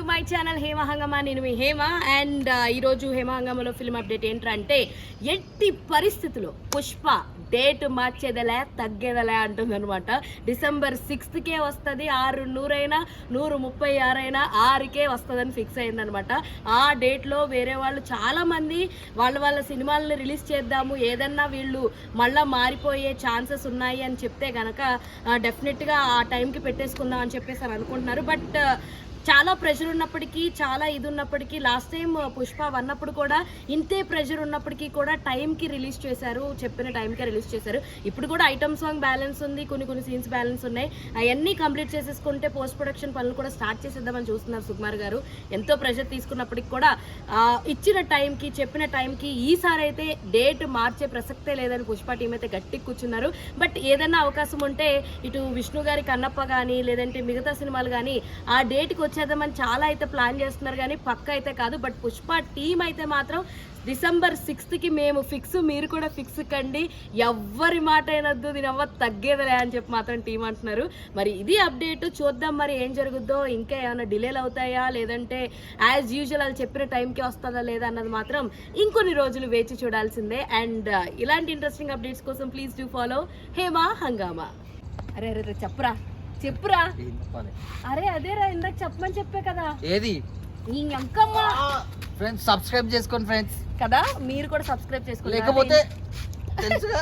My channel Hema హంగమా. నేను మీ Hema. And ఈరోజు Hema హంగమలో film update ఏంటంటే ఎట్టి పరిస్థితుల్లో పుష్ప డేట్ మార్చేదలే తగ్గేదలే అంటుందన్నమాట. December 6కే వస్తుంది. 6/100 136 6కే వస్తుందని ఫిక్స్ అయిందనమాట. ఆ డేట్లో వేరే వాళ్ళు చాలామంది వాళ్ళ సినిమాలను రిలీజ్ చేద్దాము, ఏదన్నా వీళ్ళు మళ్ళీ మారిపోయే ఛాన్సెస్ ఉన్నాయి అని చెప్తే కనుక డెఫినెట్గా ఆ టైంకి పెట్టేసుకుందాం అని చెప్పేసి అనుకుంటున్నారు. బట్ చాలా ప్రెషర్ ఉన్నప్పటికీ, చాలా ఇది ఉన్నప్పటికీ, లాస్ట్ టైం పుష్ప వన్నప్పుడు కూడా ఇంతే ప్రెషర్ ఉన్నప్పటికీ కూడా టైంకి రిలీజ్ చేశారు, చెప్పిన టైంకే రిలీజ్ చేశారు. ఇప్పుడు కూడా ఐటమ్ సాంగ్ బ్యాలెన్స్ ఉంది, కొన్ని సీన్స్ బ్యాలెన్స్ ఉన్నాయి. అవన్నీ కంప్లీట్ చేసేసుకుంటే పోస్ట్ ప్రొడక్షన్ పనులు కూడా స్టార్ట్ చేసేద్దామని చూస్తున్నారు సుకుమార్ గారు. ఎంతో ప్రెషర్ తీసుకున్నప్పటికి కూడా ఇచ్చిన టైంకి, చెప్పిన టైంకి ఈసారి అయితే డేట్ మార్చే ప్రసక్తే లేదని పుష్ప టీం అయితే గట్టికి కూర్చున్నారు. బట్ ఏదన్నా అవకాశం ఉంటే ఇటు విష్ణు గారి కన్నప్ప కానీ లేదంటే మిగతా సినిమాలు కానీ ఆ డేట్కి వచ్చేద్దామని చాలా అయితే ప్లాన్ చేస్తున్నారు, కానీ పక్క అయితే కాదు. బట్ పుష్ప టీం అయితే మాత్రం December 6కి మేము ఫిక్స్, మీరు కూడా ఫిక్స్ కండి, ఎవ్వరి మాట అయినద్దు, దీని ఎవ్వరు తగ్గేదలే అని చెప్పి మాత్రం టీం అంటున్నారు. మరి ఇది అప్డేట్, చూద్దాం మరి ఏం జరుగుద్దో. ఇంకా ఏమైనా డిలేలు అవుతాయా లేదంటే యాజ్ యూజువల్ వాళ్ళు చెప్పిన టైంకి వస్తుందా లేదా అన్నది మాత్రం ఇంకొన్ని రోజులు వేచి చూడాల్సిందే. అండ్ ఇలాంటి ఇంట్రెస్టింగ్ అప్డేట్స్ కోసం ప్లీజ్ డూ ఫాలో హేమా హంగామా. అరే చెప్పురా. అరే అదేరా, ఇందాక చెప్పమని చెప్పే కదా. ఏది ఈ అంకమ్మ ఫ్రెండ్స్ సబ్స్క్రైబ్ చేసుకోండి ఫ్రెండ్స్ కదా, మీరు కూడా సబ్స్క్రైబ్ చేసుకోండి. లేకపోతే తెలుసుగా